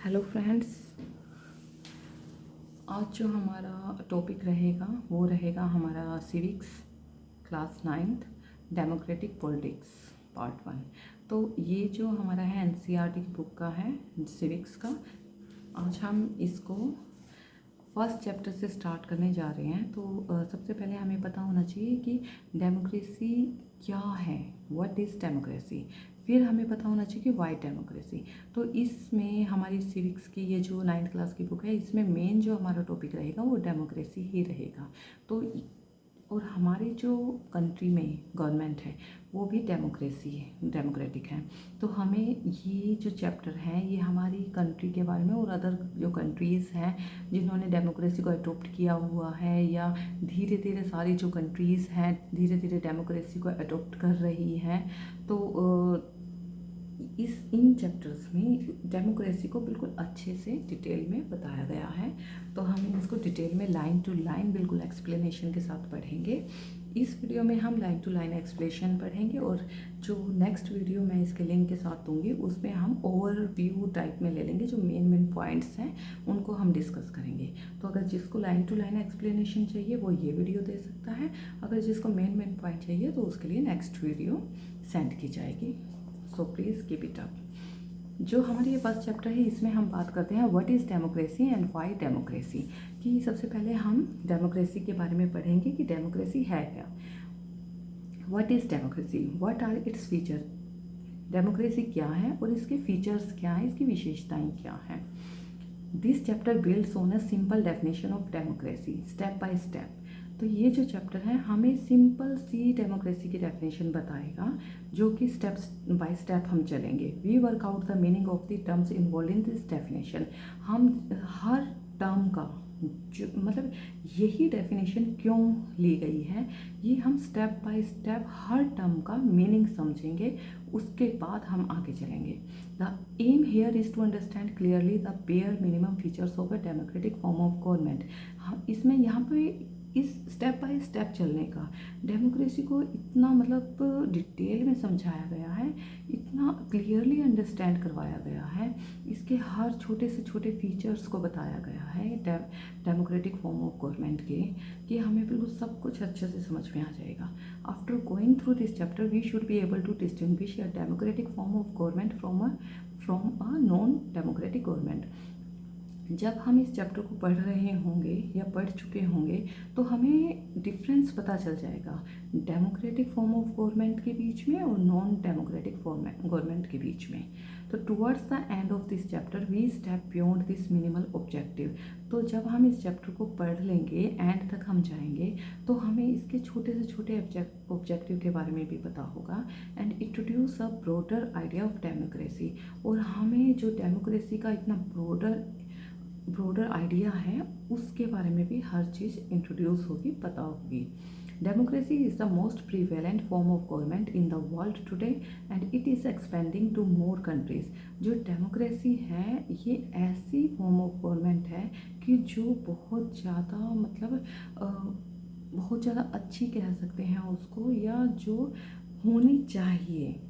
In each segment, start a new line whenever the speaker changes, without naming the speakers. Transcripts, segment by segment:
Hello friends, आज जो हमारा टॉपिक रहेगा वो रहेगा हमारा civics class 9th democratic politics part 1। तो ये जो हमारा है एनसीईआरटी की बुक का है सिविक्स का। आज हम इसको फर्स्ट चैप्टर से स्टार्ट करने जा रहे हैं। तो सबसे पहले हमें पता होना चाहिए कि डेमोक्रेसी क्या है, व्हाट इज़ डेमोक्रेसी। फिर हमें पता होना चाहिए कि वाई डेमोक्रेसी। तो इसमें हमारी सिविक्स की ये जो 9th क्लास की बुक है, इसमें मेन जो हमारा टॉपिक रहेगा वो डेमोक्रेसी ही रहेगा। तो और हमारी जो कंट्री में गवर्नमेंट है वो भी डेमोक्रेटिक है। तो हमें ये जो चैप्टर है ये हमारी कंट्री के बारे में और अदर जो कंट्रीज़ हैं जिन्होंने डेमोक्रेसी को अडॉप्ट किया हुआ है या धीरे धीरे सारी जो कंट्रीज़ हैं धीरे धीरे डेमोक्रेसी को अडॉप्ट कर रही हैं। तो इन चैप्टर्स में डेमोक्रेसी को बिल्कुल अच्छे से डिटेल में बताया गया है। तो हम इसको डिटेल में लाइन टू लाइन बिल्कुल एक्सप्लेनेशन के साथ पढ़ेंगे। इस वीडियो में हम लाइन टू लाइन एक्सप्लेनेशन पढ़ेंगे और जो नेक्स्ट वीडियो मैं इसके लिंक के साथ दूंगी उसमें हम ओवरव्यू टाइप में ले लेंगे, जो मेन पॉइंट्स हैं उनको हम डिस्कस करेंगे। तो अगर जिसको लाइन टू लाइन एक्सप्लेनेशन चाहिए वो ये वीडियो दे सकता है, अगर जिसको मेन पॉइंट चाहिए तो उसके लिए नेक्स्ट वीडियो सेंड की जाएगी। So please keep it up. जो हमारी ये फर्स्ट चैप्टर है इसमें हम बात करते हैं what is democracy and why democracy. कि सबसे पहले हम डेमोक्रेसी के बारे में पढ़ेंगे कि डेमोक्रेसी है क्या। What is democracy, what are its feature. Democracy क्या है और इसके फीचर्स क्या हैं, इसकी विशेषताएं क्या हैं। This chapter builds on a simple definition of democracy step by step. तो ये जो चैप्टर है हमें सिंपल सी डेमोक्रेसी की डेफिनेशन बताएगा, जो कि स्टेप्स बाय स्टेप हम चलेंगे। We work out the meaning of the terms involve in this definition. हम हर टर्म का जो मतलब यही डेफिनेशन क्यों ली गई है ये हम स्टेप बाय स्टेप हर टर्म का मीनिंग समझेंगे, उसके बाद हम आगे चलेंगे। The aim here is to understand clearly the bare minimum features of a democratic form of government. हम इसमें यहाँ पे इस स्टेप बाय स्टेप चलने का डेमोक्रेसी को इतना मतलब डिटेल में समझाया गया है, इतना क्लियरली अंडरस्टैंड करवाया गया है, इसके हर छोटे से छोटे फीचर्स को बताया गया है डेमोक्रेटिक फॉर्म ऑफ गवर्नमेंट के, कि हमें बिल्कुल सब कुछ अच्छे से समझ में आ जाएगा। After going through this chapter we should be able to distinguish a democratic form of government from a non democratic government. जब हम इस चैप्टर को पढ़ रहे होंगे या पढ़ चुके होंगे तो हमें डिफरेंस पता चल जाएगा डेमोक्रेटिक फॉर्म ऑफ गवर्नमेंट के बीच में और नॉन डेमोक्रेटिक गवर्नमेंट के बीच में। तो towards the end of this chapter we step beyond this minimal objective. तो जब हम इस चैप्टर को पढ़ लेंगे, एंड तक हम जाएंगे, तो हमें इसके छोटे से छोटे ऑब्जेक्टिव के बारे में भी पता होगा and introduce a broader idea of democracy. और हमें जो डेमोक्रेसी का इतना ब्रॉडर आइडिया है उसके बारे में भी हर चीज़ इंट्रोड्यूस होगी, पता होगी। Democracy is the most prevalent form of government in the world today and it is expanding to more countries. जो डेमोक्रेसी है ये ऐसी फॉर्म ऑफ गवर्नमेंट है कि जो बहुत ज़्यादा मतलब बहुत ज़्यादा अच्छी कह सकते हैं उसको, या जो होनी चाहिए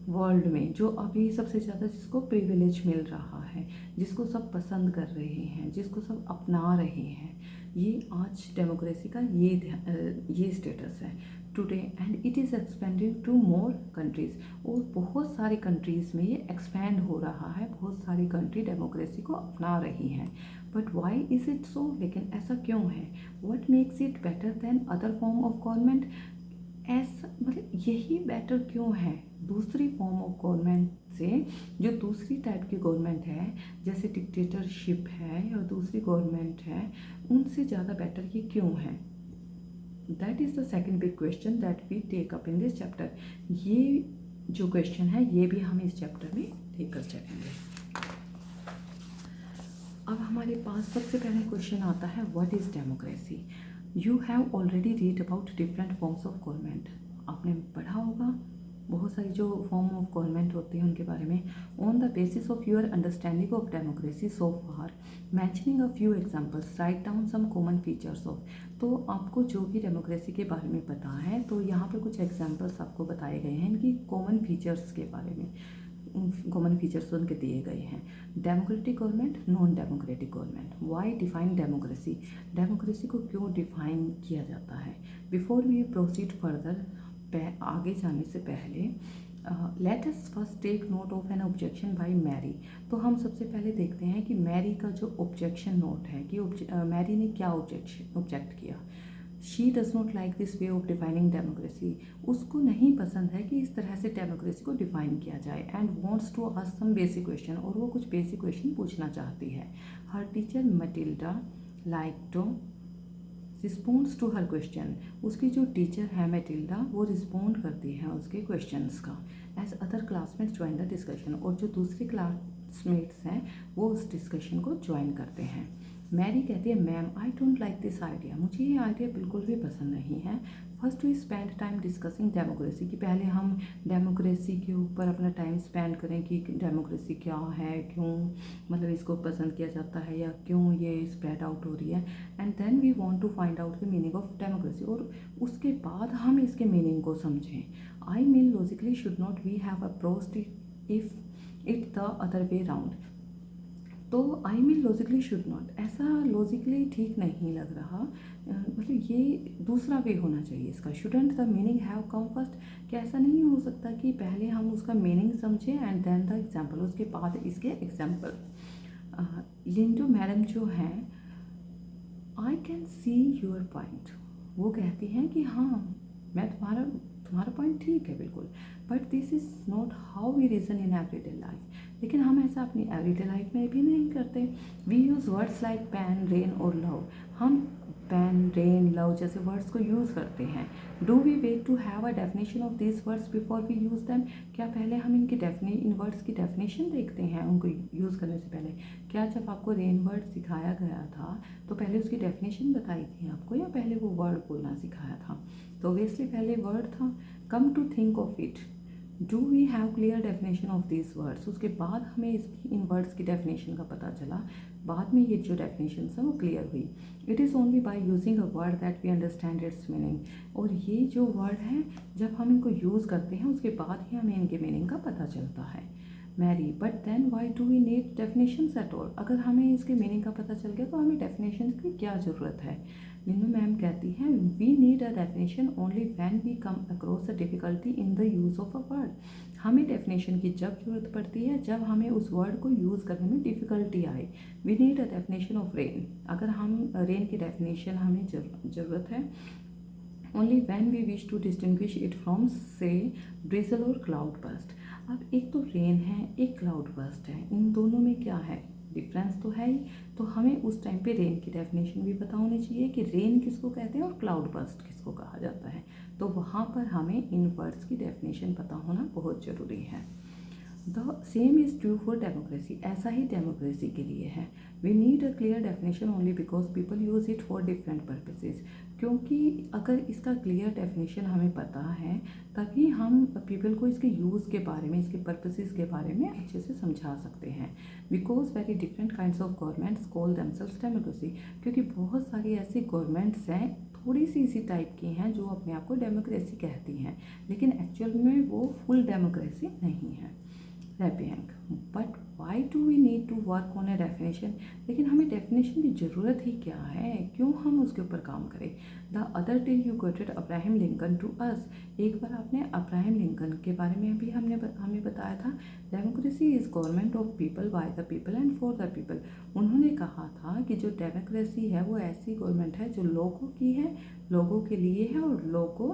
वर्ल्ड में, जो अभी सबसे ज़्यादा जिसको प्रिविलेज मिल रहा है, जिसको सब पसंद कर रहे हैं, जिसको सब अपना रहे हैं, ये आज डेमोक्रेसी का ये स्टेटस है today and it is expanding to more countries. और बहुत सारी कंट्रीज़ में ये एक्सपैंड हो रहा है, बहुत सारी कंट्री डेमोक्रेसी को अपना रही हैं। But why is it so, लेकिन ऐसा क्यों है। What makes it better than other form of government. ऐसा मतलब यही बेटर क्यों है दूसरी फॉर्म ऑफ गवर्नमेंट से, जो दूसरी टाइप की गवर्नमेंट है जैसे डिक्टेटरशिप है या दूसरी गवर्नमेंट है, उनसे ज़्यादा बेटर ये क्यों है। That is the second big question that we take up in this chapter. ये जो क्वेश्चन है ये भी हम इस चैप्टर में लेकर चलेंगे। अब हमारे पास सबसे पहले क्वेश्चन आता है what is democracy. You have already read about different forms of government. आपने पढ़ा होगा बहुत सारी जो फॉर्म ऑफ गवर्नमेंट होते हैं उनके बारे में। On the basis of your understanding of democracy so far, mentioning a few examples, write down some common features of. तो आपको जो भी डेमोक्रेसी के बारे में पता है तो यहाँ पर कुछ एग्जाम्पल्स आपको बताए गए हैं इनकी कॉमन फीचर्स के बारे में। कॉमन फीचर्स उनके दिए गए हैं। Democratic government, non democratic government. Why define democracy, democracy को क्यों डिफाइन किया जाता है। बिफोर वी प्रोसीड फर्दर, आगे जाने से पहले let us first take note of an objection by Mary. तो हम सबसे पहले देखते हैं कि मैरी का जो ऑब्जेक्शन नोट है कि मैरी ने क्या ऑब्जेक्ट किया। She does not like this way of defining democracy, उसको नहीं पसंद है कि इस तरह से डेमोक्रेसी को डिफाइन किया जाए, and wants to ask some basic question, और वो कुछ बेसिक क्वेश्चन पूछना चाहती है। Her teacher Matilda like to responds to her question, उसकी जो टीचर है मैटिल्डा वो रिस्पॉन्ड करती है उसके क्वेश्चंस का। As other classmates join the discussion, और जो दूसरे क्लासमेट्स हैं वो उस डिस्कशन को ज्वाइन करते हैं। मैरी कहती है ma'am I don't like this idea, मुझे ये आइडिया बिल्कुल भी पसंद नहीं है। First we spend time discussing democracy, कि पहले हम डेमोक्रेसी के ऊपर अपना टाइम स्पेंड करें कि डेमोक्रेसी क्या है, क्यों मतलब इसको पसंद किया जाता है या क्यों ये स्प्रेड आउट हो रही है। And then we want to find out the meaning of democracy, और उसके बाद हम इसके मीनिंग को समझें। I mean logically should not we have approached if it the other way round. तो I mean logically should not, ऐसा logically ठीक नहीं लग रहा, मतलब ये दूसरा वे होना चाहिए इसका। Shouldn't the meaning have come first, क्या ऐसा नहीं हो सकता कि पहले हम उसका मीनिंग समझें एंड देन द एग्जाम्पल, उसके बाद इसके एग्जाम्पल। लिंडो मैडम जो हैं, I can see your point, वो कहती हैं कि हाँ मैं तुम्हारा पॉइंट ठीक है बिल्कुल, but this is not how we reason in everyday life, लेकिन हम ऐसा अपनी एवरीडे लाइफ में भी नहीं करते। We use words like pen, rain और लव, हम पैन, रेन, लव जैसे वर्ड्स को यूज़ करते हैं। Do we wait to have a definition of this words before we use them, क्या पहले हम इन वर्ड्स की डेफिनेशन देखते हैं उनको यूज़ करने से पहले। क्या जब आपको रेन वर्ड सिखाया गया था तो पहले उसकी डेफिनेशन बताई थी आपको, या पहले वो वर्ड बोलना सिखाया था। तो ऑब्वियसली पहले वर्ड था। Come to think of it, do we have clear definition of this words, उसके बाद हमें इसकी इन वर्ड्स की डेफिनेशन का पता चला, बाद में ये जो डेफिनेशन है वो क्लियर हुई। It is only by using a word that we understand its meaning, और ये जो वर्ड है जब हम इनको यूज़ करते हैं उसके बाद ही हमें इनके मीनिंग का पता चलता है। Mary, but then why do we need definitions at all, अगर हमें इसके मीनिंग का पता चल गया तो हमें डेफिनेशन की क्या ज़रूरत है। लिंडो मैम कहती हैं we need a definition only when we come across a difficulty in the use of a word, हमें डेफिनेशन की जब ज़रूरत पड़ती है जब हमें उस वर्ड को यूज़ करने में डिफ़िकल्टी आए। We need a definition of rain, अगर हम रेन की डेफिनेशन हमें ज़रूरत है only when we wish to distinguish it from say drizzle और क्लाउड बर्स्ट। अब एक तो रेन है, एक क्लाउड बर्स्ट है, इन दोनों में क्या है डिफरेंस तो है ही, तो हमें उस टाइम पे रेन की डेफिनेशन भी पता होनी चाहिए कि रेन किसको कहते हैं और क्लाउड बर्स्ट किसको कहा जाता है। तो वहाँ पर हमें इन वर्ड्स की डेफिनेशन पता होना बहुत ज़रूरी है। The same is true for democracy, ऐसा ही डेमोक्रेसी के लिए है। We need a clear definition only because people use it for different purposes, क्योंकि अगर इसका क्लियर डेफिनेशन हमें पता है तभी हम पीपल को इसके यूज़ के बारे में, इसके पर्पसेस के बारे में अच्छे से समझा सकते हैं। Because very different kinds of governments call themselves democracy, क्योंकि बहुत सारी ऐसी गवर्नमेंट्स हैं थोड़ी सी इसी टाइप की हैं जो अपने आप को डेमोक्रेसी कहती हैं, लेकिन एक्चुअल में वो फुल डेमोक्रेसी नहीं है। रैपियंग, but why do we need to work on a definition, लेकिन हमें डेफिनेशन की ज़रूरत ही क्या है, क्यों हम उसके ऊपर काम करें। The other day you quoted Abraham Lincoln to us, एक बार आपने अब्राहम लिंकन के बारे में भी हमें बताया था। Democracy is government of people bye the people and for the people, उन्होंने कहा था कि जो डेमोक्रेसी है वो ऐसी गवर्नमेंट है जो लोगों की है, लोगों के लिए है और लोगों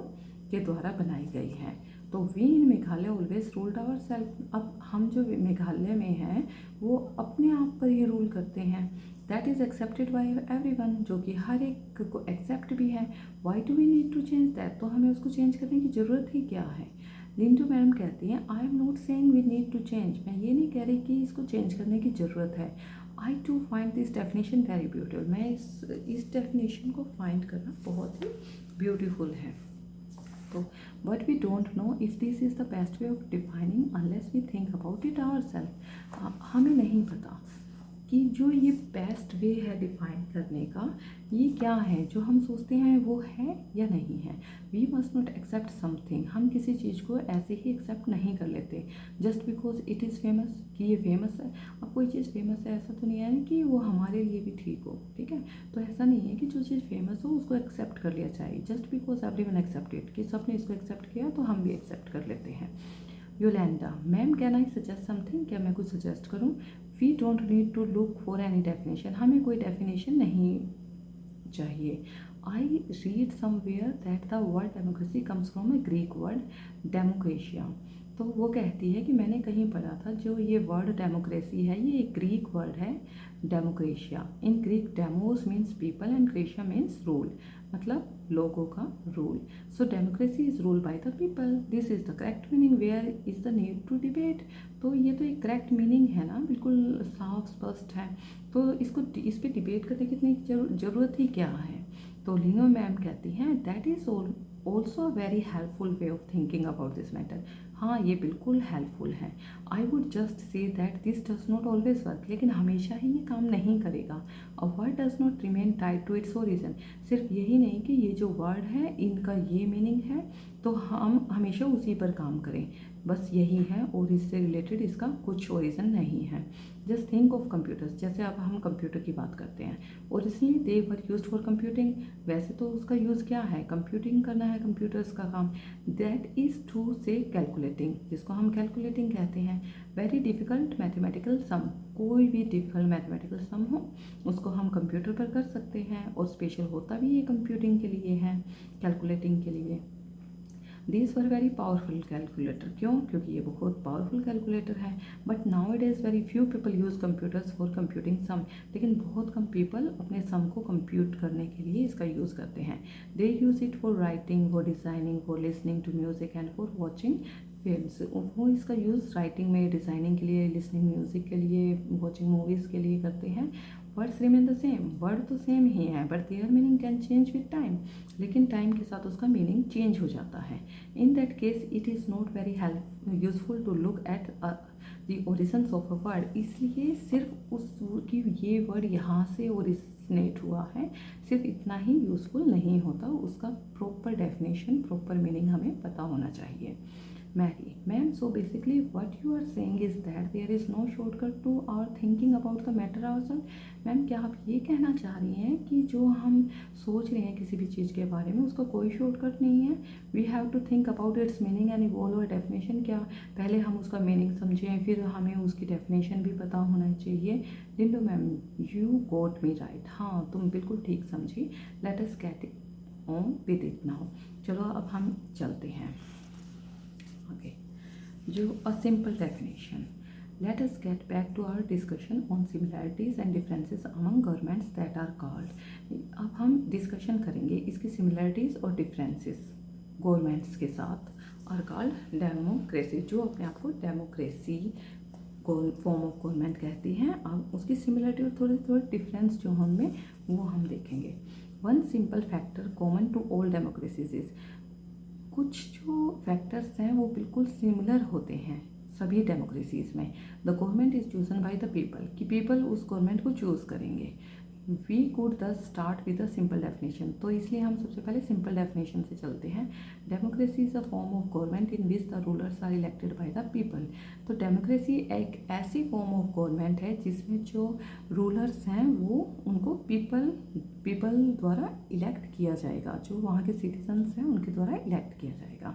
के द्वारा बनाई गई है। तो we in Meghalaya always ruled our self, अब हम जो मेघालय में हैं वो अपने आप पर ही रूल करते हैं। That is accepted by everyone, जो कि हर एक को एक्सेप्ट भी है। Why do we need to change that, तो हमें उसको चेंज करने की ज़रूरत ही क्या है। लिंडो मैडम कहती हैं I am not saying we need to change, मैं ये नहीं कह रही कि इसको चेंज करने की ज़रूरत है। I too find this definition very beautiful, मैं इस डेफिनेशन को फाइंड करना बहुत ही ब्यूटीफुल है। तो but we don't know if this is the best way of defining unless we think about it our self, हमें नहीं पता कि जो ये बेस्ट वे है डिफाइन करने का, ये क्या है जो हम सोचते हैं वो है या नहीं है। We must not accept something, हम किसी चीज़ को ऐसे ही एक्सेप्ट नहीं कर लेते just because it is famous, कि ये फेमस है। अब कोई चीज़ फेमस है ऐसा तो नहीं है कि वो हमारे लिए भी ठीक हो, ठीक है। तो ऐसा नहीं है कि जो चीज़ फेमस हो उसको एक्सेप्ट कर लिया जाए जस्ट बिकॉज एवरीवन एक्सेप्टेड, कि सबने इसको एक्सेप्ट किया तो हम भी एक्सेप्ट कर लेते हैं। Yolanda, ma'am can I suggest something, क्या मैं कुछ सजेस्ट करूँ। We don't need to look for any definition, हमें कोई डेफिनेशन नहीं चाहिए। I read somewhere that the word democracy comes from a Greek word demokratia. तो वो कहती है कि मैंने कहीं पढ़ा था जो ये वर्ड डेमोक्रेसी है ये एक ग्रीक वर्ड है demokratia. In Greek demos means people and kratia means rule, मतलब लोगों का rule. So democracy is rule by the people, this is the correct meaning, where is the need to debate. तो ये तो एक correct meaning है ना, बिल्कुल साफ स्पष्ट है, तो इसको इस पर डिबेट करने की इतनी ज़रूरत ही क्या है। तो लिंगो मैम कहती हैं that is also a very helpful way of thinking about this matter. हाँ ये बिल्कुल हेल्पफुल है। I would just say that this does not always work, लेकिन हमेशा ही ये काम नहीं करेगा। A word does not remain tied to its origin, सिर्फ यही नहीं कि ये जो वर्ड है इनका ये मीनिंग है तो हम हमेशा उसी पर काम करें, बस यही है और इससे रिलेटेड इसका कुछ ओरिजिन नहीं है। जस्ट थिंक ऑफ कंप्यूटर्स, जैसे अब हम कंप्यूटर की बात करते हैं, originally they were used for computing, वैसे तो उसका यूज़ क्या है, कंप्यूटिंग करना है कंप्यूटर्स का काम। दैट इज़ टू से कैलकुलेटिंग, जिसको हम कैलकुलेटिंग कहते हैं। वेरी डिफ़िकल्ट मैथमेटिकल सम, कोई भी डिफ़िकल्ट मैथमेटिकल सम हो उसको हम कंप्यूटर पर कर सकते हैं, और स्पेशल होता भी ये कंप्यूटिंग के लिए है, कैलकुलेटिंग के लिए। These were very powerful calculator, क्यों, क्योंकि ये बहुत पावरफुल कैलकुलेटर है। But now it is very few people use computers for computing some, लेकिन बहुत कम पीपल अपने सम को कंप्यूट करने के लिए इसका यूज़ करते हैं। They use it for writing, for designing, for listening to music and for watching films. वो इसका यूज़ राइटिंग में, डिज़ाइनिंग के लिए, लिसनिंग म्यूज़िक के लिए, वॉचिंग मूवीज़ के लिए करते हैं। Words remain the same, word तो सेम ही है but their meaning can change with time, लेकिन टाइम के साथ उसका मीनिंग चेंज हो जाता है। In that case it is not very useful to look at the origins of a word, इसलिए सिर्फ उसकी ये वर्ड यहाँ से ओरिजिनेट हुआ है सिर्फ इतना ही यूज़फुल नहीं होता, उसका प्रॉपर डेफिनेशन, प्रॉपर मीनिंग हमें पता होना चाहिए। Mary, ma'am, so basically what you are saying is that there is no shortcut to our thinking about the matter ourselves. Ma'am क्या आप ये कहना चाह रही हैं कि जो हम सोच रहे हैं किसी भी चीज़ के बारे में उसका कोई शॉर्टकट नहीं है। We have to think about its meaning and evolve a definition, क्या पहले हम उसका मीनिंग समझें फिर हमें उसकी डेफिनेशन भी पता होना चाहिए। Lyngdoh ma'am, you got me right, हाँ तुम बिल्कुल ठीक समझी। Let us get it on with it now, चलो अब हम चलते हैं आगे। जो a simple definition, let us get back to our discussion on similarities and differences among governments that are called. अब हम डिस्कशन करेंगे इसकी सिमिलैरिटीज़ और डिफरेंसेस गवर्नमेंट्स के साथ आर कॉल्ड डेमोक्रेसी, जो अपने आप को डेमोक्रेसी फॉर्म ऑफ गवर्नमेंट कहती हैं। अब उसकी सिमिलरिटी और थोड़े थोड़े डिफरेंस जो उनमें वो हम देखेंगे। One simple factor common to all democracies is, कुछ जो फैक्टर्स हैं वो बिल्कुल सिमिलर होते हैं सभी डेमोक्रेसीज़ में। The government is chosen by the people, कि पीपल उस गवर्नमेंट को चूज़ करेंगे। We could the start with a simple definition, तो इसलिए हम सबसे पहले सिंपल डेफिनेशन से चलते हैं। Democracy is a form of government in which the rulers are elected by the people. तो डेमोक्रेसी एक ऐसी फॉर्म ऑफ गवर्नमेंट है जिसमें जो रूलर्स हैं वो उनको पीपल द्वारा इलेक्ट किया जाएगा, जो वहाँ के सिटीजन्स हैं उनके द्वारा इलेक्ट किया जाएगा।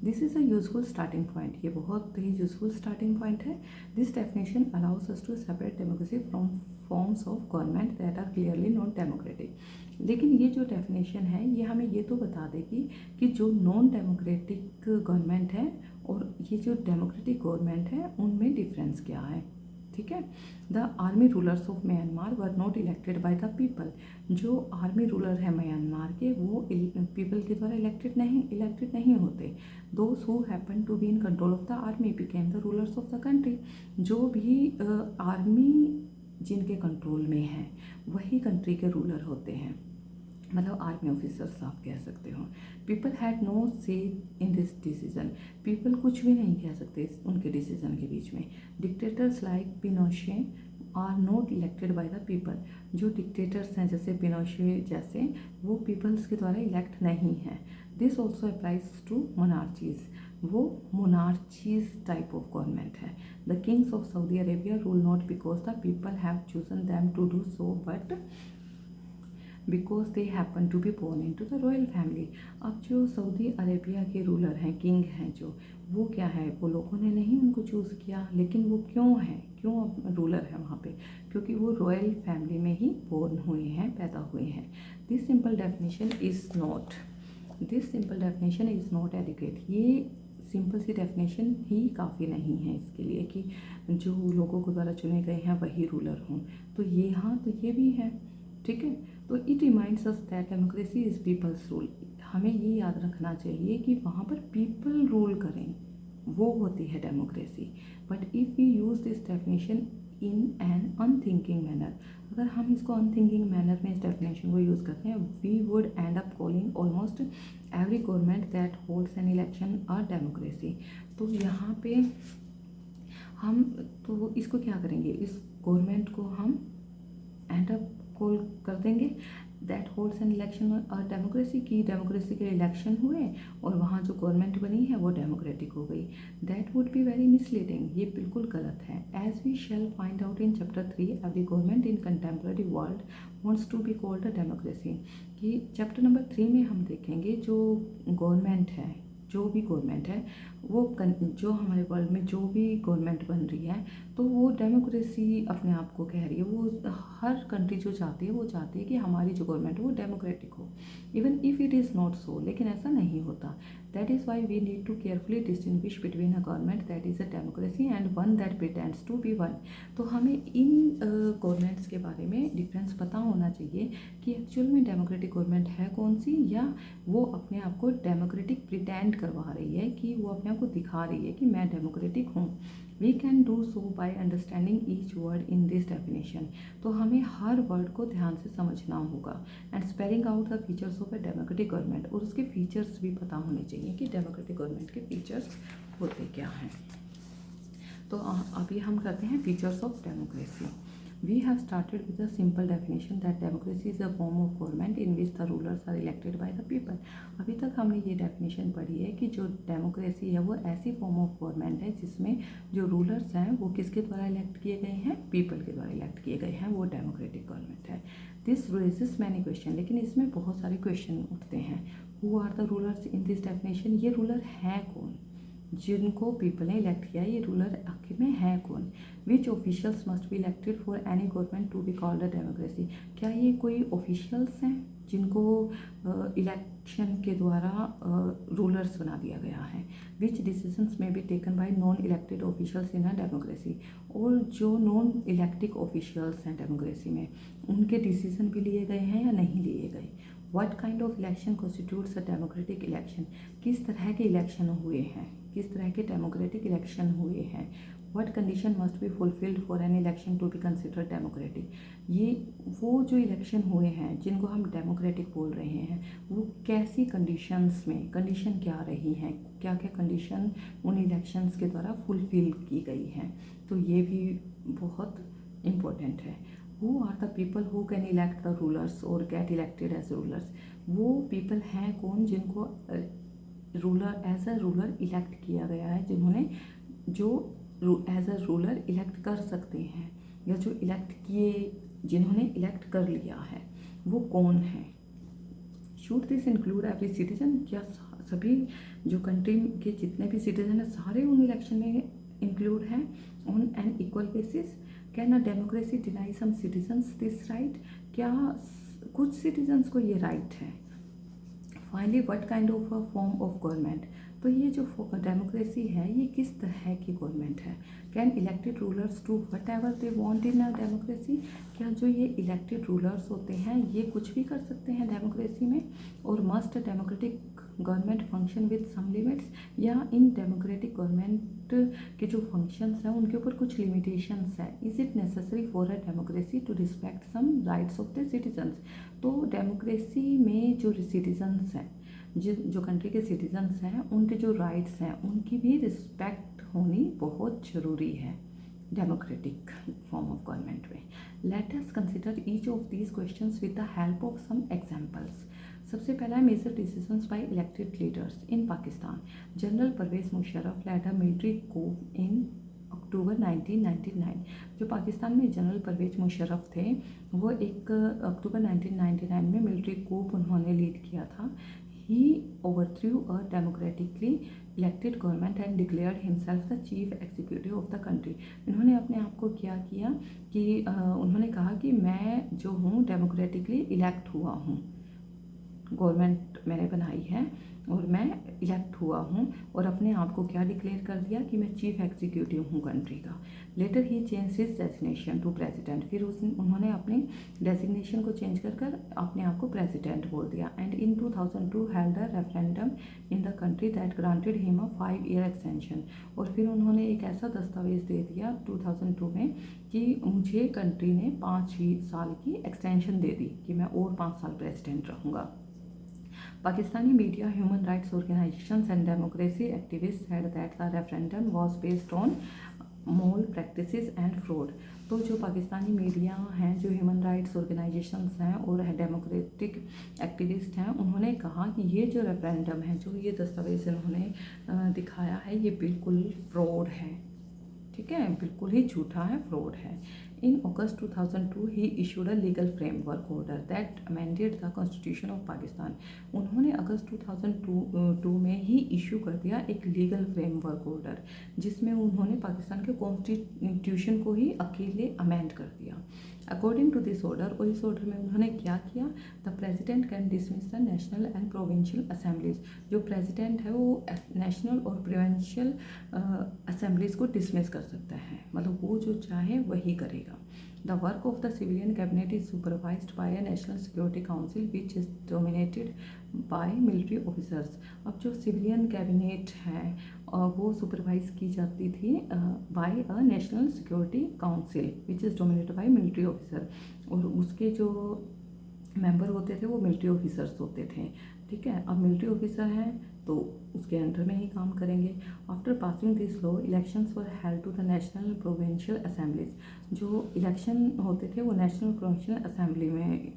This is a useful starting point, ये बहुत ही यूजफुल स्टार्टिंग पॉइंट है। This definition allows us to separate democracy from forms of government that are clearly not democratic. लेकिन ये जो डेफिनेशन है ये हमें ये तो बता देगी कि जो नॉन डेमोक्रेटिक गवर्नमेंट है और ये जो डेमोक्रेटिक गवर्नमेंट है उनमें डिफरेंस क्या है, ठीक है। The army rulers of Myanmar were not elected by the people, जो आर्मी रूलर है म्यांमार के वो पीपल के द्वारा इलेक्टेड नहीं होते। Those who happen to be in control of the army became the rulers of the country, जो भी आर्मी जिनके कंट्रोल में है वही कंट्री के रूलर होते हैं, मतलब आर्मी ऑफिसर्स आप कह सकते हो। पीपल हैड नो से इन दिस डिसीजन, पीपल कुछ भी नहीं कह सकते उनके डिसीजन के बीच में। Dictators like Pinochet are not elected by the people. जो डिक्टेटर्स हैं जैसे पिनोशे जैसे, वो पीपल्स के द्वारा इलेक्ट नहीं हैं। This also applies to monarchies, वो मोनार्चीज टाइप ऑफ गवर्नमेंट है। The kings of Saudi Arabia rule not because the people have chosen them to do so but because they happen to be born into the royal family. अब जो Saudi Arabia के ruler हैं, king हैं जो, वो क्या है, वो लोगों ने नहीं उनको चूज़ किया, लेकिन वो क्यों हैं, क्यों रूलर है वहाँ पे, क्योंकि वो रॉयल फैमिली में ही बोर्न हुए हैं, पैदा हुए हैं। This simple definition is not adequate. ये सिंपल सी डेफिनेशन ही काफ़ी नहीं है इसके लिए कि जो लोगों के द्वारा चुने गए हैं वही रूलर हों। तो ये, हाँ, तो ये भी है, ठीक है। तो it reminds us that democracy is people's rule. हमें ये याद रखना चाहिए कि वहाँ पर पीपल रूल करें, वो होती है democracy. But if we use this definition in an unthinking manner, अगर हम इसको अनथिंकिंग मैनर में इस डेफिनेशन को यूज़ करते हैं, we would end up calling almost every government that holds an election a democracy. तो यहाँ पे हम तो इसको क्या करेंगे, इस गवर्नमेंट को हम एंड अप कॉल कर देंगे दैट होल्ड्स एन इलेक्शन और डेमोक्रेसी की, डेमोक्रेसी के इलेक्शन हुए और वहाँ जो गवर्नमेंट बनी है वो डेमोक्रेटिक हो गई। That would be very misleading, ये बिल्कुल गलत है। As we shall find out in chapter 3, every government in contemporary world wants to be called a democracy. कि चैप्टर नंबर 3 में हम देखेंगे जो गवर्नमेंट है, जो भी गवर्नमेंट है वो जो हमारे वर्ल्ड में जो भी गवर्नमेंट बन रही है तो वो डेमोक्रेसी अपने आप को कह रही है। वो हर कंट्री जो चाहती है वो चाहती है कि हमारी जो गवर्नमेंट है वो डेमोक्रेटिक हो, even if it is not so, लेकिन ऐसा नहीं होता। That is why we need to carefully distinguish between a government that is a democracy and one that pretends to be one. तो हमें इन गवर्नमेंट्स के बारे में डिफरेंस पता होना चाहिए कि एक्चुअल में डेमोक्रेटिक गवर्नमेंट है कौन सी, या वो अपने आप को डेमोक्रेटिक प्रिटेंड करवा रही है, कि वो अपने आप को दिखा रही है कि मैं डेमोक्रेटिक हूँ। We can do so by understanding each word in this definition. तो हमें हर वर्ड को ध्यान से समझना होगा and spelling out the features of a democratic government, और उसके फीचर्स भी पता होने चाहिए कि डेमोक्रेटिक गवर्नमेंट के फीचर्स होते क्या हैं। तो अभी हम करते हैं features of democracy. We have started with a simple definition that democracy is a form of government in which the rulers are elected by the people. अभी तक हमने ये डेफिनेशन पढ़ी है कि जो डेमोक्रेसी है वो ऐसी फॉर्म ऑफ गवर्नमेंट है जिसमें जो रूलर्स हैं वो किसके द्वारा इलेक्ट किए गए हैं, पीपल के द्वारा इलेक्ट किए गए हैं, वो डेमोक्रेटिक गवर्नमेंट है। दिस रेजेस मैनी क्वेश्चन, लेकिन इसमें बहुत सारे क्वेश्चन उठते हैं। Who are the rulers in this definition, ये रूलर हैं कौन जिनको पीपल ने इलेक्ट किया, ये रूलर आखिर में है कौन। Which officials must be elected for any government to be called a democracy, क्या ये कोई ऑफिशियल्स हैं जिनको इलेक्शन के द्वारा रूलर्स बना दिया गया है। विच डिसीजंस में be taken by non elected officials in a democracy, और जो नॉन इलेक्टिक ऑफिशियल्स हैं डेमोक्रेसी में उनके डिसीजन भी लिए गए हैं या नहीं लिए गए। What kind of election constitutes a democratic election, किस तरह के इलेक्शन हुए हैं, किस तरह के डेमोक्रेटिक इलेक्शन हुए हैं। What condition must be fulfilled for an election to be considered democratic, ये वो जो इलेक्शन हुए हैं जिनको हम डेमोक्रेटिक बोल रहे हैं वो कैसी कंडीशंस में, कंडीशन क्या रही हैं, क्या क्या कंडीशन उन इलेक्शंस के द्वारा फुलफिल की गई हैं, तो ये भी बहुत इम्पोर्टेंट है। Who are the people who can elect the rulers or get elected as rulers, वो पीपल हैं कौन जिनको ruler as a ruler elect किया गया है, जिन्होंने जो एज अ रूलर इलेक्ट कर सकते हैं, या जो इलेक्ट किए, जिन्होंने इलेक्ट कर लिया है, वो कौन है। Should this include every citizen, क्या सभी जो कंट्री के जितने भी सिटीजन हैं सारे उन इलेक्शन में इंक्लूड हैं on an equal basis. Can a democracy deny some citizens this right, क्या कुछ सिटीजन्स को ये राइट है। Finally what kind of a form of government, तो ये जो डेमोक्रेसी है ये किस तरह की गवर्नमेंट है। Can elected rulers do what ever they want in a democracy, क्या जो ये इलेक्टेड रूलर्स होते हैं ये कुछ भी कर सकते हैं डेमोक्रेसी में। Or must democratic government function with some limits, या इन डेमोक्रेटिक गवर्नमेंट के जो फंक्शंस हैं उनके ऊपर कुछ लिमिटेशंस हैं। Is it necessary for a democracy to respect some rights of the citizens, तो डेमोक्रेसी में जो सिटीजन्स हैं, जो कंट्री के सिटीजन्स हैं उनके जो राइट्स हैं उनकी भी रिस्पेक्ट होनी बहुत ज़रूरी है। democratic form of government way. Let us consider each of these questions with the help of some examples. सबसे पहला है major decisions by elected leaders in Pakistan. General Pervez Musharraf led a military coup in October 1999. जो पाकिस्तान में general Pervez Musharraf थे वो एक अक्टूबर 1999 में military coup उन्होंने लीड किया था. He overthrew a democratically elected government and declared himself the chief executive of the country. इन्होंने अपने आप को क्या किया कि उन्होंने कहा कि मैं जो हूँ डेमोक्रेटिकली इलेक्ट हुआ हूँ, गवर्नमेंट मैंने बनाई है और मैं इलेक्ट हुआ हूँ, और अपने आप को क्या डिक्लेयर कर दिया कि मैं चीफ एग्जीक्यूटिव हूँ कंट्री का. Later he change his designation to president. फिर उन्होंने अपनी डेजिग्नेशन को चेंज कर अपने आप को प्रेसिडेंट बोल दिया. And in 2002 held a referendum in the country that granted him a 5-year extension. और फिर उन्होंने एक ऐसा दस्तावेज दे दिया 2002 में कि मुझे कंट्री ने 5 साल की एक्सटेंशन दे दी कि मैं और 5 साल प्रेसिडेंट रहूँगा. Pakistani media, human rights organizations and democracy activists said that the referendum was based on moral practices and fraud. तो जो पाकिस्तानी मीडिया हैं, जो ह्यूमन राइट्स ऑर्गेनाइजेशंस हैं और डेमोक्रेटिक एक्टिविस्ट हैं, उन्होंने कहा कि ये जो रेफरेंडम है, जो ये दस्तावेज इन्होंने दिखाया है, ये बिल्कुल फ्रॉड है. ठीक है, बिल्कुल ही झूठा है, फ्रॉड है. In August 2002, he issued a legal framework order that amended the Constitution of Pakistan. उन्होंने अगस्त 2002 में ही इशू कर दिया एक लीगल फ्रेमवर्क ऑर्डर, जिसमें उन्होंने पाकिस्तान के कॉन्स्टिट्यूशन को ही अकेले अमेंड कर दिया. अकॉर्डिंग टू दिस ऑर्डर, और इस ऑर्डर में उन्होंने क्या किया, the president can dismiss the national and provincial assemblies. जो प्रेसिडेंट है वो नेशनल और प्रोविंशियल असेंबलीज को डिसमिस कर सकता है, मतलब वो जो चाहे वही करेगा. The work of the civilian cabinet is supervised by a national security council which is dominated by military officers. अब जो सिविलियन कैबिनेट है वो सुपरवाइज की जाती थी by a national security council which is dominated by military officer, और उसके जो मेंबर होते थे वो मिलिट्री ऑफिसर्स होते थे. ठीक है, अब मिलिट्री ऑफिसर हैं तो उसके अंडर में ही काम करेंगे. After passing this law, elections were held to the national provincial assemblies. जो इलेक्शन होते थे वो नेशनल प्रोविंशियल असेंबली में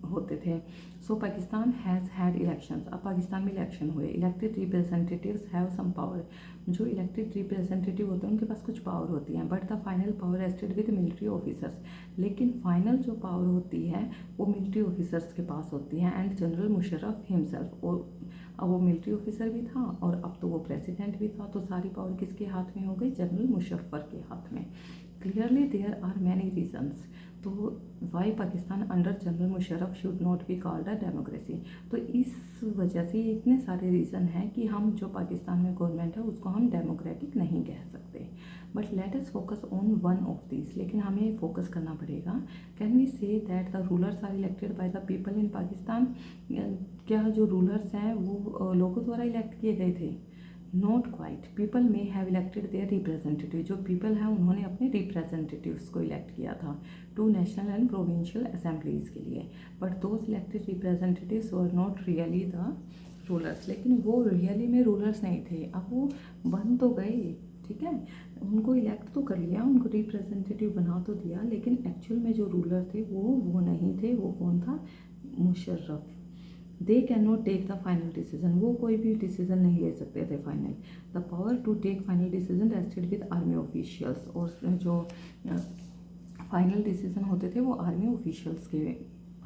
होते थे. So Pakistan has had elections. अब पाकिस्तान में इलेक्शन हुए. Elected representatives have some power. जो इलेक्टेड रिप्रेजेंटेटिव होते हैं उनके पास कुछ पावर होती हैं, but the final power rested with military officers. लेकिन फाइनल जो पावर होती है वो मिलिट्री ऑफिसर्स के पास होती है. एंड जनरल मुशर्रफ हिमसेल्फ, और अब वो मिलिट्री ऑफिसर भी था और अब तो वो प्रेसिडेंट भी था, तो सारी पावर किसके हाथ में हो गई, जनरल मुशर्रफ के हाथ में. Clearly there are many reasons. तो why Pakistan under general Musharraf should not be called a democracy. तो इस वजह से इतने सारे रीज़न हैं कि हम जो पाकिस्तान में गवर्नमेंट है उसको हम डेमोक्रेटिक नहीं कह सकते. But let us focus on one of this. लेकिन हमें फोकस करना पड़ेगा. Can we say that the rulers are elected by the people in Pakistan. क्या जो रूलर्स हैं वो लोगों द्वारा इलेक्ट किए गए थे? Not quite. People may have elected their representative. जो पीपल हैं उन्होंने अपने रिप्रेजेंटेटिव्स को इलेक्ट किया था to national and provincial assemblies के लिए. But those elected representatives were not really the rulers. लेकिन वो रियली में रूलर्स नहीं थे. अब वो बन तो गए, ठीक है, उनको इलेक्ट तो कर लिया, उनको रिप्रेजेंटेटिव बना तो दिया, लेकिन एक्चुअल में जो रूलर थे वो नहीं थे. वो कौन था? Musharraf. They can not take the final decision. वो कोई भी डिसीजन नहीं ले सकते थे final. The power to take final decision rested with army officials. और जो फाइनल डिसीजन होते थे वो आर्मी ऑफिशियल्स के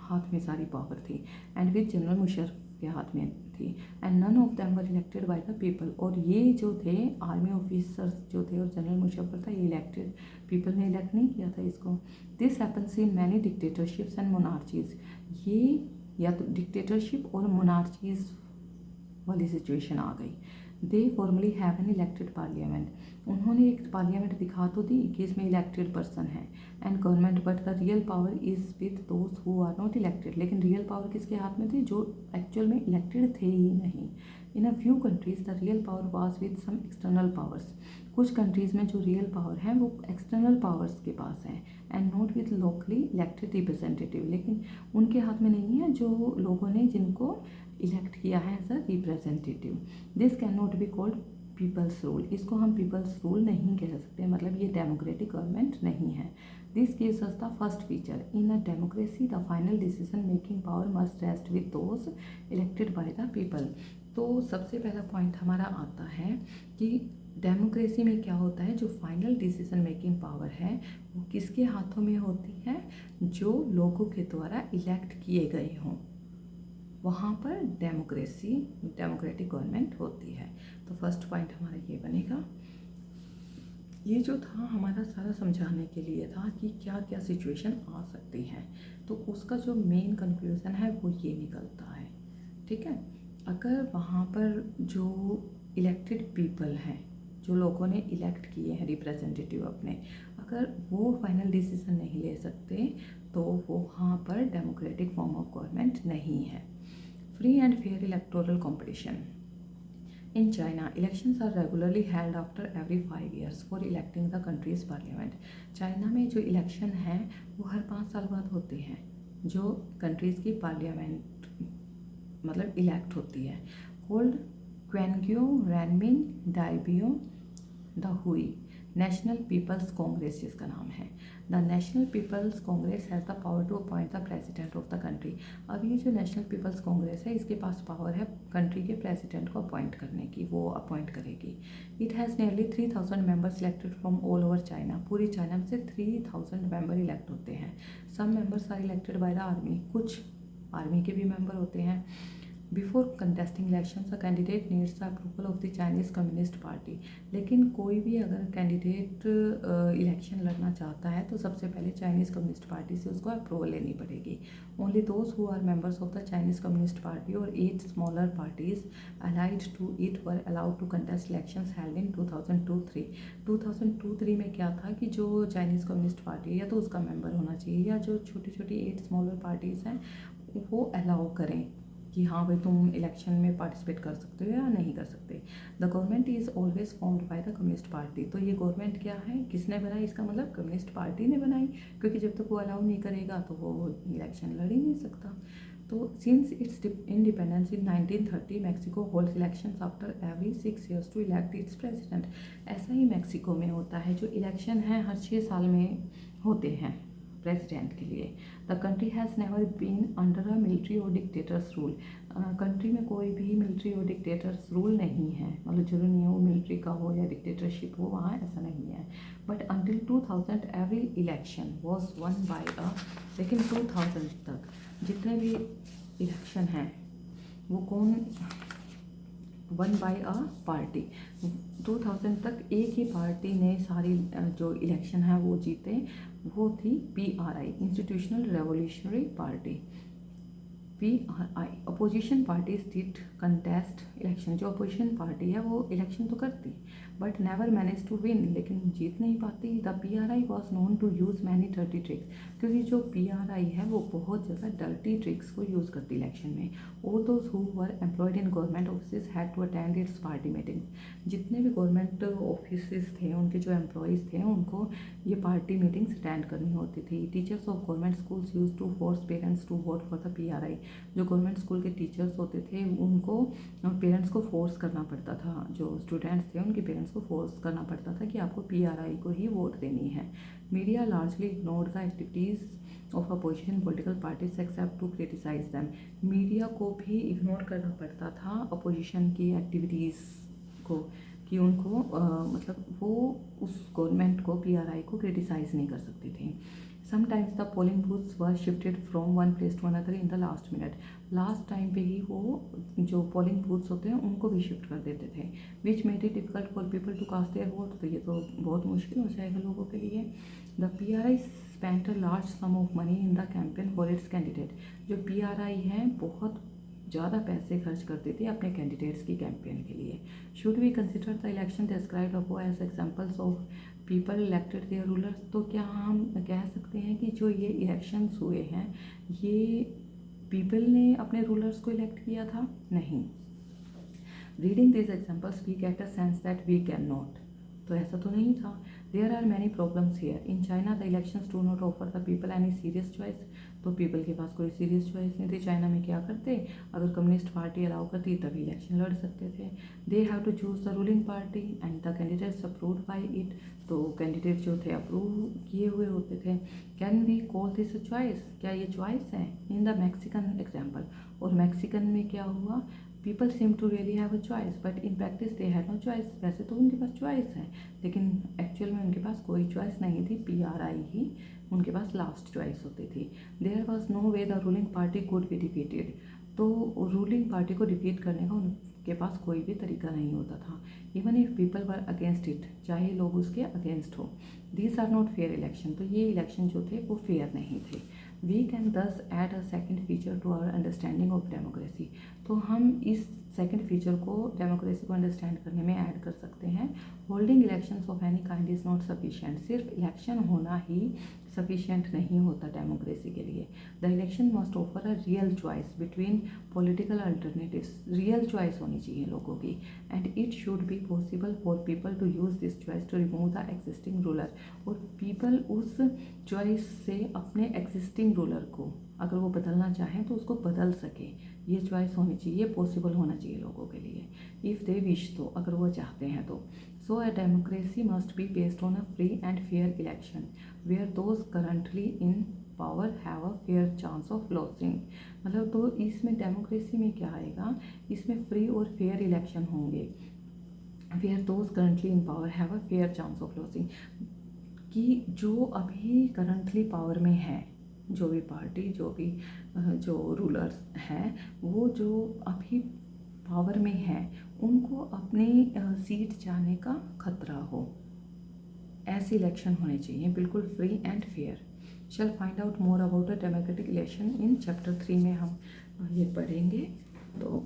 हाथ में सारी पावर थी, एंड विद जनरल मुशर्रफ के हाथ में थी. And none of them were elected by the people. और ये जो थे आर्मी ऑफिसर्स जो थे और जनरल मुशर्रफ था, ये इलेक्टेड पीपल ने इलेक्ट नहीं किया था इसको. This happens in many dictatorships and monarchies. ये या तो डिक्टेटरशिप और मोनार्चीज वाली सिचुएशन आ गई. They formally have an elected parliament. उन्होंने एक पार्लियामेंट दिखा तो दी कि इसमें इलेक्टेड पर्सन है and government, but the real power is with those who are not elected. लेकिन रियल पावर किसके हाथ में थी? जो एक्चुअल में इलेक्टेड थे ही नहीं. In a few countries the real power was with some external powers. कुछ कंट्रीज़ में जो रियल पावर है वो एक्सटर्नल पावर्स के पास है and not with locally elected representative. लेकिन उनके हाथ में नहीं है जो लोगों ने जिनको इलेक्ट किया है as a representative. This can not be called people's rule, इसको हम पीपल्स रूल नहीं कह सकते, मतलब ये डेमोक्रेटिक गवर्नमेंट नहीं है। This gives us the first feature, in a democracy the final decision making power must rest with those elected by the people. तो सबसे पहला पॉइंट हमारा आता है कि डेमोक्रेसी में क्या होता है, जो फाइनल डिसीजन मेकिंग पावर है वो किसके हाथों में होती है, जो लोगों के द्वारा इलेक्ट किए गए हों, वहाँ पर डेमोक्रेटिक गवर्नमेंट होती है। तो फर्स्ट पॉइंट हमारा ये बनेगा। ये जो था हमारा सारा समझाने के लिए था कि क्या क्या सिचुएशन आ सकती हैं, तो उसका जो मेन कंक्लूज़न है वो ये निकलता है, ठीक है। अगर वहाँ पर जो इलेक्टेड पीपल हैं, जो लोगों ने इलेक्ट किए हैं रिप्रेजेंटेटिव अपने, अगर वो फाइनल डिसीजन नहीं ले सकते तो वो वहाँ पर डेमोक्रेटिक फॉर्म ऑफ गवर्नमेंट नहीं है। Free and fair electoral competition in China, elections are regularly held after every 5 years for electing the country's parliament. China में जो इलेक्शन है वो हर 5 साल बाद होते हैं, जो कंट्रीज़ की पार्लियामेंट मतलब इलेक्ट होती है। Called Quanguo Renmin Daibiao Dahui, national people's congress जिसका नाम है। The national people's congress has the power to appoint the president of the country. अब ये जो नेशनल पीपल्स कांग्रेस है इसके पास पावर है कंट्री के प्रेसिडेंट को अपॉइंट करने की, वो अपॉइंट करेगी। It has nearly 3000 members elected from all over China, पूरी चाइना में से 3000 मेंबर इलेक्ट होते हैं। सम members are elected by the army, कुछ आर्मी के भी मेंबर होते हैं। Before contesting elections a candidate needs the approval of the Chinese communist party. लेकिन कोई भी अगर कैंडिडेट इलेक्शन लड़ना चाहता है तो सबसे पहले चाइनीज़ कम्युनिस्ट पार्टी से उसको अप्रूवल लेनी पड़ेगी। Only those who are members of the Chinese communist party और 8 smaller parties allied to it were allowed to contest elections held in 2002-3। 2002-3 में क्या था कि जो चाइनीज़ कम्युनिस्ट पार्टी है या तो उसका मेंबर होना चाहिए, या जो छोटी छोटी 8 स्मॉलर पार्टीज़ हैं वो अलाउ करें कि हाँ भाई तुम इलेक्शन में पार्टिसिपेट कर सकते हो या नहीं कर सकते। The government is always formed by the communist party. तो ये गवर्नमेंट क्या है, किसने बनाई, इसका मतलब कम्युनिस्ट पार्टी ने बनाई, क्योंकि जब तक वो अलाउ नहीं करेगा तो वो इलेक्शन लड़ ही नहीं सकता। तो since its independence in 1930 Mexico holds elections after every 6 years to elect its president. ऐसा ही मैक्सिको में होता है, जो इलेक्शन है हर 6 साल में होते हैं प्रेसिडेंट के लिए। The country has never been under a military or dictator's rule. Country में कोई भी मिलिट्री और डिक्टेटर्स रूल नहीं है, मतलब जरूरी नहीं है वो मिलिट्री का हो या डिक्टेटरशिप हो, वहाँ ऐसा नहीं है। But until 2000 every election was won by a, लेकिन 2000 तक जितने भी इलेक्शन हैं वो कौन, वन बाय अ पार्टी। 2000 तक एक ही पार्टी ने सारी जो इलेक्शन है वो जीते, वो थी PRI, institutional revolutionary party. PRI opposition party did contest election, जो अपोजिशन पार्टी है वो इलेक्शन तो करती but never manage to win, लेकिन जीत नहीं पाती। The PRI was known to use many dirty tricks, क्योंकि जो PRI है वो बहुत ज़्यादा डर्टी ट्रिक्स को यूज़ करती इलेक्शन में। All those who were employed in government office had to attend its party meetings. जितने भी गवर्नमेंट ऑफिस थे उनके जो एम्प्लॉयज़ थे उनको ये पार्टी मीटिंग्स अटेंड करनी होती थी। Teachers of government schools use to force parents to vote for the PRI। जो गवर्नमेंट स्कूल के टीचर्स होते थे उनको पेरेंट्स को फोर्स करना पड़ता था, जो स्टूडेंट्स थे उनके पेरेंट्स को फोर्स करना पड़ता था कि आपको PRI को ही वोट देनी है। Media largely ignored the activities of opposition political parties except to criticise them. Media को भी इग्नोर करना पड़ता था अपोजिशन की एक्टिविटीज़ को, कि उनको मतलब वो उस गवर्नमेंट को PRI को क्रिटिसाइज नहीं कर सकते थे। Sometimes the polling booths were shifted from one place to another in the last minute. Last time पे ही वो जो पोलिंग बूथ्स होते हैं उनको भी शिफ्ट कर देते थे, which made it difficult for people to cast their vote. तो ये तो बहुत मुश्किल हो जाएगा लोगों के लिए। The PRI spent a large some of money in the campaign for its candidate. जो PRI है बहुत ज़्यादा पैसे खर्च करते थे अपने कैंडिडेट्स की कैंपेन के लिए। Should we consider the election described above as examples of people elected their rulers. तो क्या हम कह सकते हैं कि जो ये इलेक्शंस हुए हैं ये पीपल ने अपने रूलर्स को इलेक्ट किया था? नहीं। Reading this examples we get a sense that we cannot नॉट। तो ऐसा तो नहीं था। There are many problems here in China the elections do not offer the people any serious choice. तो पीपल के पास कोई सीरियस चॉइस नहीं थी। चाइना में क्या करते, अगर कम्युनिस्ट पार्टी अलाउ करती तभी इलेक्शन लड़ सकते थे। They have to choose the ruling party and the candidates approved by it. तो कैंडिडेट जो थे अप्रूव किए हुए होते थे। Can we call this a choice, क्या ये चॉइस है? इन द मैक्सिकन एग्जाम्पल, और मैक्सिकन में क्या हुआ, people seem to really have a choice but in practice they had no choice. वैसे तो उनके पास चॉइस है लेकिन एक्चुअल में उनके पास कोई चॉइस नहीं थी, PRI ही उनके पास लास्ट चॉइस होती थी। There was no way the ruling party could be defeated. तो रूलिंग पार्टी को डिफीट करने का उनके पास कोई भी तरीका नहीं होता था। Even if people were against it, चाहे लोग उसके अगेंस्ट हो। These are not fair election, तो ये इलेक्शन जो थे वो फेयर नहीं थे। We can thus add a second feature to our understanding of democracy. तो हम इस सेकेंड फीचर को डेमोक्रेसी को अंडरस्टैंड करने में ऐड कर सकते हैं। Holding elections of any kind is not sufficient. सिर्फ इलेक्शन होना ही सफिशिएंट नहीं होता डेमोक्रेसी के लिए। The election must offer a real choice between political alternatives. Real choice होनी चाहिए लोगों की, and it should be possible for people to use this choice to remove the existing ruler. और पीपल उस चॉइस से अपने एग्जिस्टिंग रूलर को अगर वो बदलना चाहें तो उसको बदल सके। ये चॉइस होनी चाहिए, पॉसिबल होना चाहिए लोगों के लिए, इफ़ दे विश, तो अगर वो चाहते हैं तो। So a democracy must be based on a free and fair election where those currently in power have a fair chance of losing. मतलब तो इसमें डेमोक्रेसी में क्या आएगा, इसमें फ्री और फेयर इलेक्शन होंगे where those currently in power have a fair chance of losing. कि जो अभी करंटली पावर में है, जो भी पार्टी, जो रूलर्स हैं, वो जो अभी पावर में है उनको अपनी सीट जाने का खतरा हो, ऐसे इलेक्शन होने चाहिए, बिल्कुल free and fair. Shell find out more about the democratic election in chapter 3 में हम ये पढ़ेंगे। तो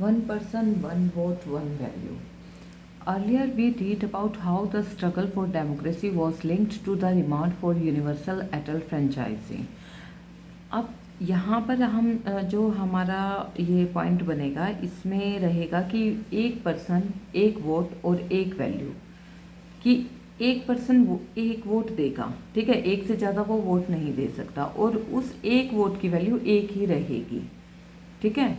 1 person 1 vote 1 value। Earlier we read about how the struggle for democracy was linked to the demand for universal adult franchising। अब यहाँ पर हम जो हमारा ये पॉइंट बनेगा इसमें रहेगा कि एक पर्सन एक वोट और एक वैल्यू, कि एक पर्सन एक वोट देगा, ठीक है, एक से ज़्यादा वो वोट नहीं दे सकता, और उस एक वोट की वैल्यू एक ही रहेगी, ठीक है।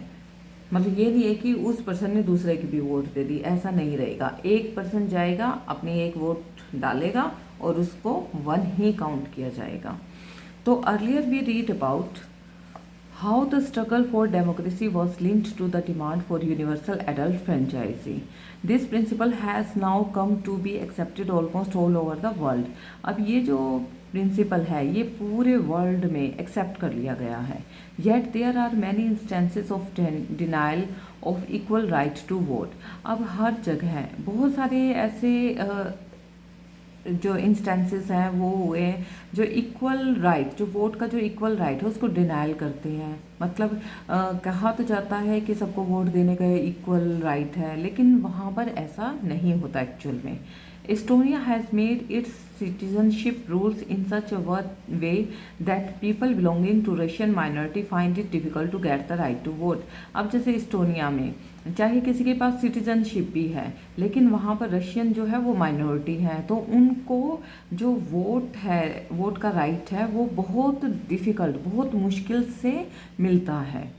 मतलब ये नहीं है कि उस पर्सन ने दूसरे की भी वोट दे दी, ऐसा नहीं रहेगा। एक पर्सन जाएगा, अपनी एक वोट डालेगा और उसको 1 ही काउंट किया जाएगा। तो earlier we read about how the struggle for democracy was linked to the demand for universal adult franchising। This principle has now come to be accepted almost all over the world। अब ये जो principal है ये पूरे world में accept कर लिया गया है। Yet there are many instances of denial of equal right to vote। अब हर जगह बहुत सारे ऐसे जो इंस्टेंसेस हैं वो हुए जो इक्वल राइट, जो वोट का जो इक्वल राइट है उसको डिनाइल करते हैं। मतलब कहा तो जाता है कि सबको वोट देने का इक्वल राइट है, लेकिन वहाँ पर ऐसा नहीं होता एक्चुअल में। Estonia has made it's citizenship rules in such a way that people belonging to Russian minority find it difficult to get the right to vote। अब जैसे एस्टोनिया में चाहे किसी के पास सिटीजनशिप भी है लेकिन वहाँ पर रशियन जो है वो माइनॉरिटी है, तो उनको जो वोट है, वोट का राइट है, वो बहुत डिफ़िकल्ट, बहुत मुश्किल से मिलता है।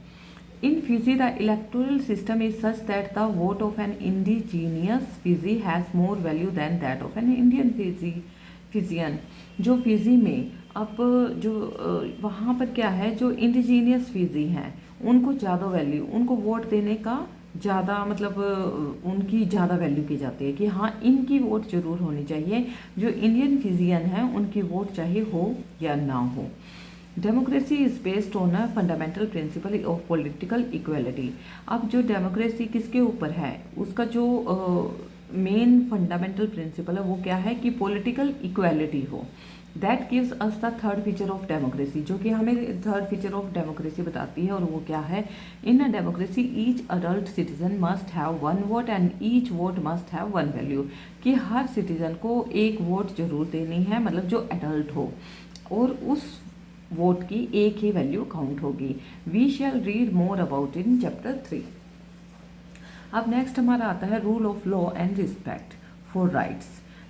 In Fiji, the electoral system is such that the vote of an indigenous Fiji has more value than that of an Indian Fijian। जो फिजी में अब जो वहाँ पर क्या है, जो इंडिजीनियस फिजी हैं उनको ज़्यादा वैल्यू, उनको वोट देने का ज़्यादा मतलब उनकी ज़्यादा वैल्यू की जाती है कि हाँ इनकी वोट ज़रूर होनी चाहिए। जो इंडियन फिजियन हैं उनकी वोट चाहे हो या ना हो। Democracy is based on a fundamental principle of political equality. अब जो डेमोक्रेसी किसके ऊपर है, उसका जो मेन फंडामेंटल प्रिंसिपल है वो क्या है कि पॉलिटिकल इक्वलिटी हो। That gives us the third feature of democracy, जो कि हमें थर्ड फीचर ऑफ डेमोक्रेसी बताती है, और वो क्या है, in a democracy each adult citizen must have 1 vote and each vote must have 1 value. कि हर सिटीजन को एक वोट जरूर देनी है, मतलब जो एडल्ट हो, और उस वोट की एक ही वैल्यू काउंट होगी। We shall read more about in chapter 3। अब नेक्स्ट हमारा आता है rule of law and respect. for rights.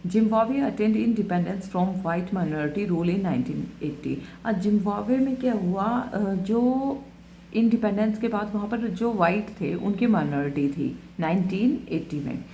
Zimbabwe attained independence from white minority rule in 1980। आज जिम्बाब्वे में क्या हुआ, जो इंडिपेंडेंस के बाद वहाँ पर जो वाइट थे उनकी माइनॉरिटी थी 1980 में।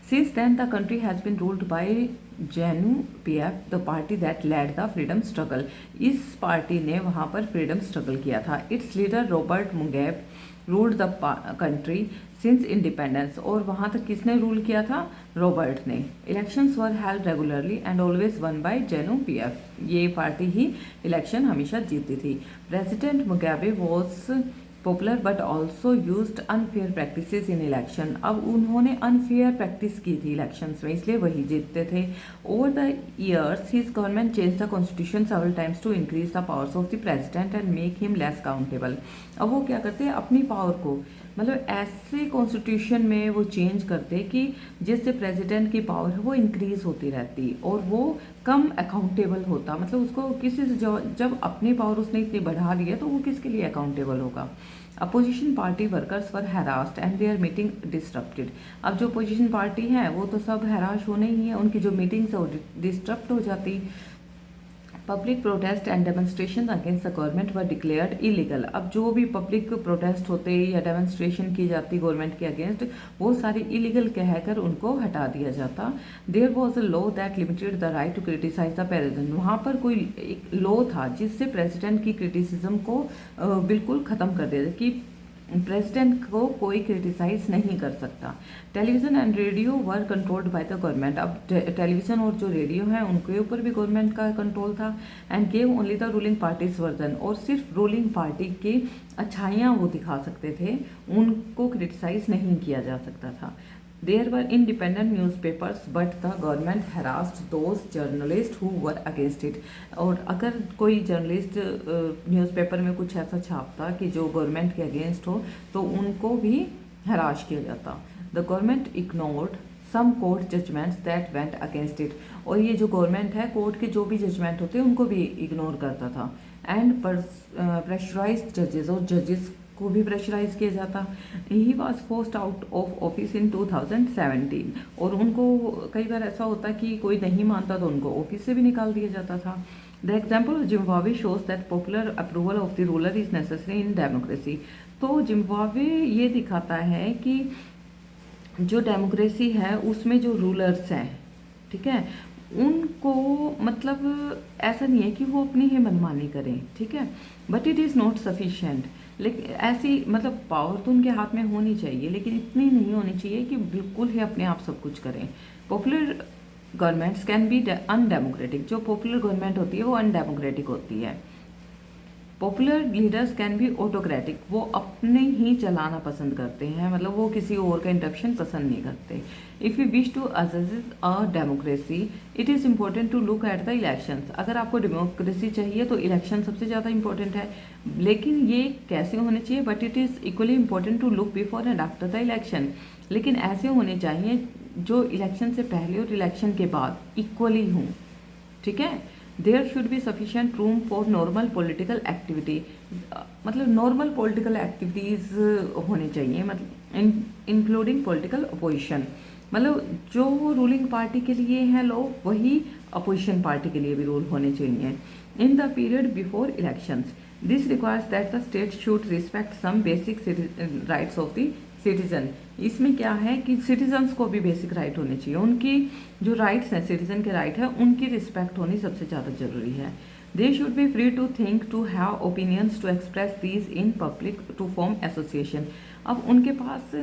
Since then the country has been ruled by ZANU-PF, the party that led the freedom struggle. इस पार्टी ने वहाँ पर फ्रीडम स्ट्रगल किया था। Its leader Robert Mugabe ruled the country since independence. और वहाँ तक किसने रूल किया था? रॉबर्ट ने। Elections were held regularly and always won by ZANU-PF। ये पार्टी ही इलेक्शन हमेशा जीतती थी। President Mugabe was popular but also used unfair practices in election. अब उन्होंने अनफेयर प्रैक्टिस की थी इलेक्शंस में, इसलिए वही जीतते थे। Over the years his government change the constitution several times to increase the powers of the president and make him less accountable. अब वो क्या करते हैं, अपनी पावर को मतलब ऐसे कॉन्स्टिट्यूशन में वो चेंज करते कि जिससे प्रेसिडेंट की पावर है वो इंक्रीज होती रहती और वो कम अकाउंटेबल होता। मतलब उसको किसी से जब अपनी पावर उसने इतनी बढ़ा ली है तो वो किसके लिए अकाउंटेबल होगा। Opposition party workers were harassed and their meeting disrupted. अब जो अपोजिशन पार्टी है वो तो सब हैराश होने ही है, उनकी जो मीटिंग्स है वो डिस्टर्ब हो जाती। Public protest and demonstration against the government were declared illegal. अब जो भी पब्लिक प्रोटेस्ट होते या डेमोन्स्ट्रेशन की जाती गवर्नमेंट के अगेंस्ट, वो सारी इलीगल कहकर उनको हटा दिया जाता। There was a law that limited the right to criticise the president. वहाँ पर कोई एक लॉ था जिससे प्रेसिडेंट की क्रिटिसिज्म को बिल्कुल ख़त्म कर दिया कि प्रेसिडेंट को कोई क्रिटिसाइज नहीं कर सकता। Television and radio were controlled by the government. अब टेलीविज़न और जो रेडियो है उनके ऊपर भी गवर्नमेंट का कंट्रोल था। And gave only the ruling parties version. और सिर्फ रूलिंग पार्टी की अच्छाइयाँ वो दिखा सकते थे, उनको क्रिटिसाइज नहीं किया जा सकता था। There were independent newspapers, but the government harassed those journalists who were against it. और अगर कोई जर्नलिस्ट न्यूज़पेपर में कुछ ऐसा छापता कि जो गवर्नमेंट के अगेंस्ट हो तो उनको भी हराश किया जाता। The government ignored some court judgements that went against it. और ये जो गवर्नमेंट है कोर्ट के जो भी जजमेंट होते हैं उनको भी इग्नोर करता था। एंड प्रेशराइज्ड जजेस, और जजेस को भी प्रेशराइज किया जाता। He was forced out of office in 2017। और उनको कई बार ऐसा होता कि कोई नहीं मानता तो उनको ऑफिस से भी निकाल दिया जाता था। The example of Zimbabwe shows that popular approval of the ruler is necessary in democracy. तो जिम्बाब्वे ये दिखाता है कि जो डेमोक्रेसी है उसमें जो रूलर्स हैं, ठीक है, उनको मतलब ऐसा नहीं है कि वो अपनी ही मनमानी करें, ठीक है, but it is not sufficient. लेकिन ऐसी मतलब पावर तो उनके हाथ में होनी चाहिए, लेकिन इतनी नहीं होनी चाहिए कि बिल्कुल ही अपने आप सब कुछ करें। Popular governments can be undemocratic. जो पॉपुलर गवर्नमेंट होती है वो अनडेमोक्रेटिक होती है। Popular leaders can be autocratic. वो अपने ही चलाना पसंद करते हैं, मतलब वो किसी और का इंटरप्शन पसंद नहीं करते। If you wish to assess a democracy it is important to look at the elections. अगर आपको डेमोक्रेसी चाहिए तो इलेक्शन सबसे ज़्यादा इंपॉर्टेंट है, लेकिन ये कैसे होने चाहिए, but it is equally important to look before and after the election. लेकिन ऐसे होने चाहिए जो इलेक्शन से पहले और इलेक्शन के बाद इक्वली हों, ठीक है। There should be sufficient room for normal political activity. मतलब नॉर्मल पॉलिटिकल एक्टिविटीज़ होनी चाहिए, मतलब इंक्लूडिंग पॉलिटिकल अपोजिशन। मतलब जो रूलिंग पार्टी के लिए हैं लोग, वही अपोजिशन पार्टी के लिए भी रूल होने चाहिए। In the period before elections this requires that the state should respect some basic rights of the citizen. इसमें क्या है कि सिटीजन्स को भी बेसिक राइट होने चाहिए, उनकी जो राइट्स हैं, सिटीजन के राइट है, उनकी रिस्पेक्ट होनी सबसे ज़्यादा जरूरी है। They should be free to think, to have opinions, to express these in public, to form association. अब उनके पास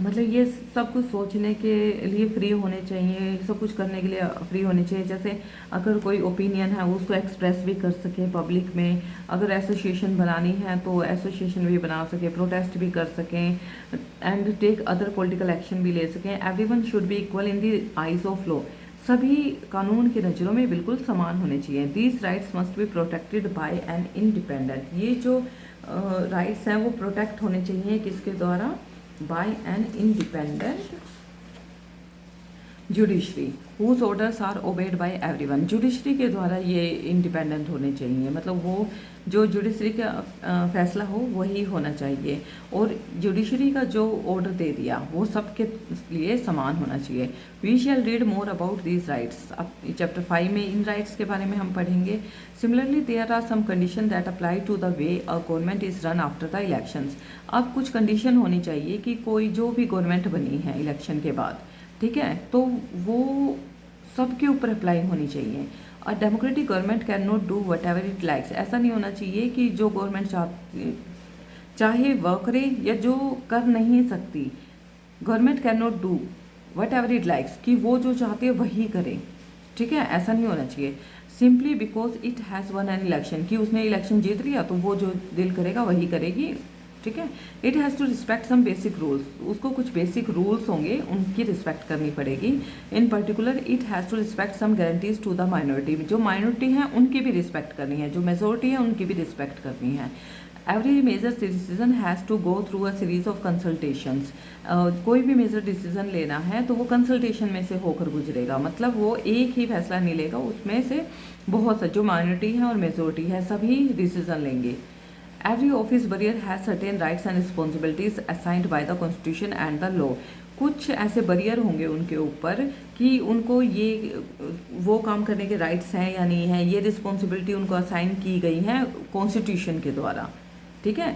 मतलब ये सब कुछ सोचने के लिए फ्री होने चाहिए, सब कुछ करने के लिए फ्री होने चाहिए। जैसे अगर कोई ओपिनियन है उसको एक्सप्रेस भी कर सके पब्लिक में, अगर एसोसिएशन बनानी है तो एसोसिएशन भी बना सके, प्रोटेस्ट भी कर सकें, and take other political action भी ले सकें। Everyone should be equal in the eyes of law. सभी कानून की नज़रों में बिल्कुल समान होने चाहिए। These rights must be protected by an independent. ये जो राइट्स हैं वो प्रोटेक्ट होने चाहिए किसके द्वारा? by an independent judiciary whose orders are obeyed by everyone. Judiciary के द्वारा ये इंडिपेंडेंट होने चाहिए, मतलब वो जो जुडिशरी का फैसला हो वही होना चाहिए, और जुडिशरी का जो ऑर्डर दे दिया वो सबके लिए समान होना चाहिए। We shall read more about these rights. अब चैप्टर 5 में इन राइट्स के बारे में हम पढ़ेंगे। Similarly there are some condition that apply to the way a government is run after the elections. अब कुछ कंडीशन होनी चाहिए कि कोई जो भी गवर्नमेंट बनी है इलेक्शन के बाद, ठीक है, तो वो सबके ऊपर अप्लाई होनी चाहिए। और democratic government can not do what ever it likes. ऐसा नहीं होना चाहिए कि जो गवर्नमेंट चाहे वह करे या जो कर नहीं सकती। Government can not do what ever it likes, कि वो जो चाहते हैं वही करे, ठीक है, ऐसा नहीं होना चाहिए। Simply because it has one an election, कि उसने इलेक्शन जीत लिया तो वो जो दिल करेगा वही करेगी, ठीक है। It has to respect some basic rules, उसको कुछ बेसिक रूल्स होंगे उनकी रिस्पेक्ट करनी पड़ेगी। In particular it has to respect some guarantees to the minority, जो माइनॉरिटी है उनकी भी रिस्पेक्ट करनी है, जो मेजोरिटी है उनकी भी रिस्पेक्ट करनी है। Every major decision has to go through a series of consultations. कोई भी मेजर डिसीजन लेना है तो वो कंसल्टेशन में से होकर गुजरेगा, मतलब वो एक ही फैसला नहीं लेगा, उसमें से बहुत सा जो माइनॉरिटी है और मेजोरिटी है सभी डिसीजन लेंगे। Every office bearer has certain rights and responsibilities assigned by the constitution and the law. कुछ ऐसे बरियर होंगे उनके ऊपर कि उनको ये वो काम करने के राइट्स हैं या नहीं है, ये रिस्पॉन्सिबिलिटी उनको असाइन की गई है कॉन्स्टिट्यूशन के द्वारा, ठीक है।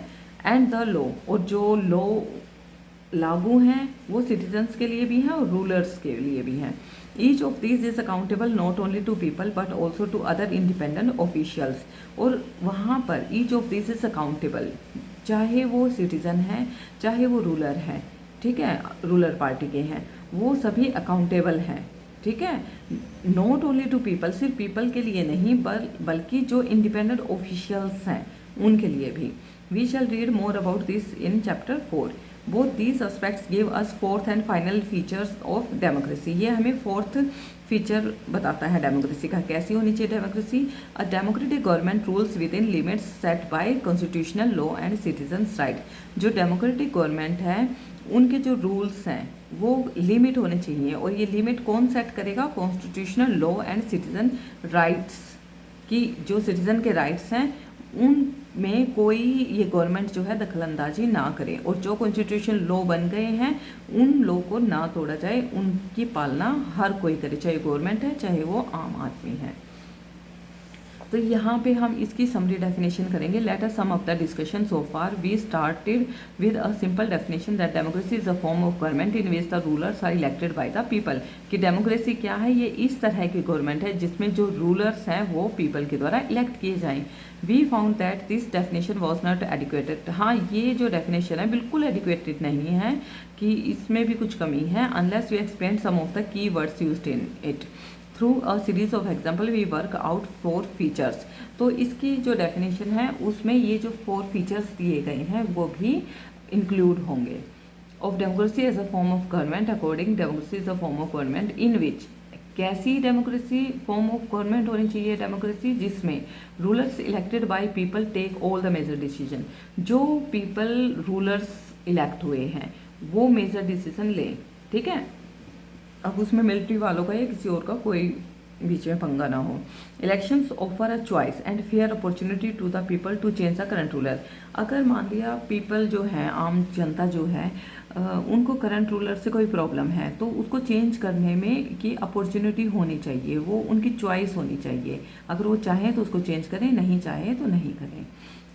एंड द लॉ, और जो लॉ लागू हैं वो सिटीजन्स के लिए भी हैं और रूलर्स के लिए भी हैं। Each of these is accountable not only to people but also to other independent officials. और वहाँ पर each of these is accountable, चाहे वो सिटीजन है चाहे वो रूलर है, ठीक है, रूलर पार्टी के हैं, वो सभी अकाउंटेबल हैं, ठीक है। नॉट ओनली टू पीपल, सिर्फ पीपल के लिए नहीं बल्कि जो इंडिपेंडेंट ऑफिशियल्स हैं उनके लिए भी। We shall read more about this in chapter 4। Both these aspects give us fourth and final features of democracy. ये हमें फोर्थ फीचर बताता है डेमोक्रेसी का, कैसी होनी चाहिए democracy. A democratic government rules within limits set by constitutional law and citizens right. जो democratic government है उनके जो रूल्स हैं वो लिमिट होने चाहिए, और ये लिमिट कौन सेट करेगा, constitutional law and citizen rights, की जो सिटीजन के राइट्स हैं उनमें कोई ये गवर्नमेंट जो है दखलंदाजी ना करे, और जो कॉन्स्टिट्यूशन लॉ बन गए हैं उन लॉ को ना तोड़ा जाए, उनकी पालना हर कोई करे, चाहे गवर्नमेंट है चाहे वो आम आदमी है। तो यहाँ पे हम इसकी समरी डेफिनेशन करेंगे। Let us sum up the discussion so far. We started with a simple definition that democracy is a form of government in which the rulers are elected by the people. कि democracy क्या है, ये इस तरह की government है जिसमें जो रूलर्स हैं वो पीपल के द्वारा इलेक्ट किए जाएं। We found that this definition was not adequate. हाँ, ये जो डेफिनेशन है बिल्कुल एडिक्वेटेड नहीं है, कि इसमें भी कुछ कमी है। Unless you explain some of the key words used in it. Through a series of example we work out 4 features. तो इसकी जो डेफिनेशन है उसमें ये जो 4 फीचर्स दिए गए हैं वो भी इंक्लूड होंगे। Of democracy as a form of government. According democracy is a form of government in which, कैसी डेमोक्रेसी फॉर्म ऑफ गवर्नमेंट होनी चाहिए, डेमोक्रेसी जिसमें rulers elected by people take all the major decision. जो people rulers elect हुए हैं वो major decision लें, ठीक है। अब उसमें मिलिट्री वालों का या किसी और का कोई बीच में पंगा ना हो। Elections offer a choice and fair opportunity to the people to change the current ruler. अगर मान लिया पीपल जो है, आम जनता जो है, उनको करंट रूलर से कोई प्रॉब्लम है तो उसको चेंज करने में की अपॉर्चुनिटी होनी चाहिए, वो उनकी चॉइस होनी चाहिए। अगर वो चाहें तो उसको चेंज करें, नहीं चाहें तो नहीं करें।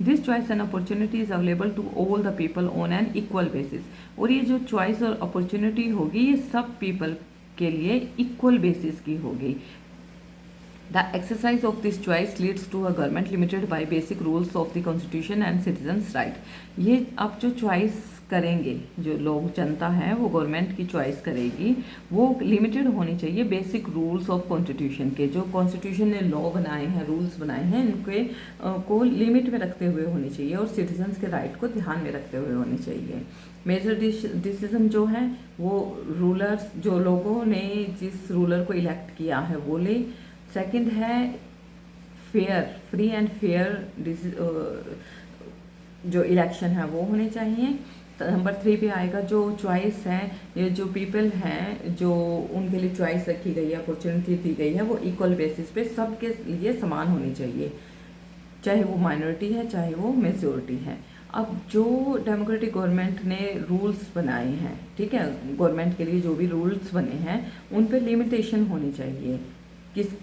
This choice and opportunity is available to all the people on an equal basis. और ये जो चॉइस और अपॉर्चुनिटी होगी ये सब पीपल के लिए इक्वल बेसिस की होगी। The exercise of this choice leads to a government limited by basic rules of the constitution and citizens right. ये अब जो चॉइस करेंगे, जो लोग जनता है वो गवर्नमेंट की चॉइस करेगी, वो लिमिटेड होनी चाहिए बेसिक रूल्स ऑफ कॉन्स्टिट्यूशन के। जो कॉन्स्टिट्यूशन ने लॉ बनाए हैं, रूल्स बनाए हैं, इनके को लिमिट में रखते हुए होनी चाहिए और सिटीजन्स के राइट को ध्यान में रखते हुए होनी चाहिए। मेजर डिसीजन जो है वो रूलर्स, जो लोगों ने जिस रूलर को इलेक्ट किया है वो ले। सेकंड है फेयर, फ्री एंड फेयर जो इलेक्शन है वो होने चाहिए। नंबर 3 पे आएगा जो चॉइस है, ये जो पीपल हैं जो उनके लिए चॉइस रखी गई है, अपॉर्चुनिटी दी गई है, वो इक्वल बेसिस पे सबके लिए समान होनी चाहिए, चाहे वो माइनॉरिटी है चाहे वो मेजोरिटी है। अब जो डेमोक्रेटिक गवर्नमेंट ने रूल्स बनाए हैं, ठीक है, गवर्नमेंट के लिए जो भी रूल्स बने हैं उन पे लिमिटेशन होनी चाहिए।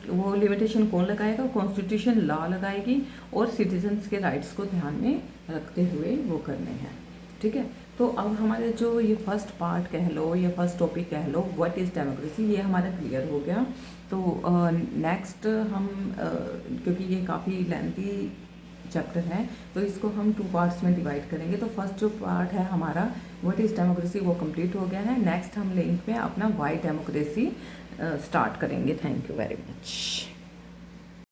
वो लिमिटेशन कौन लगाएगा? कॉन्स्टिट्यूशन लॉ लगाएगी और सिटीजन्स के राइट्स को ध्यान में रखते हुए वो करने हैं, ठीक है। तो अब हमारे जो ये फर्स्ट पार्ट कह लो या फर्स्ट टॉपिक कह लो, व्हाट इज़ डेमोक्रेसी, ये हमारा क्लियर हो गया। तो नेक्स्ट हम क्योंकि ये काफ़ी लेंथी चैप्टर है तो इसको हम 2 पार्ट्स में डिवाइड करेंगे। तो फर्स्ट जो पार्ट है हमारा व्हाट इज़ डेमोक्रेसी वो कंप्लीट हो गया है। नेक्स्ट हम लिंक में अपना वाई डेमोक्रेसी स्टार्ट करेंगे। Thank you very much.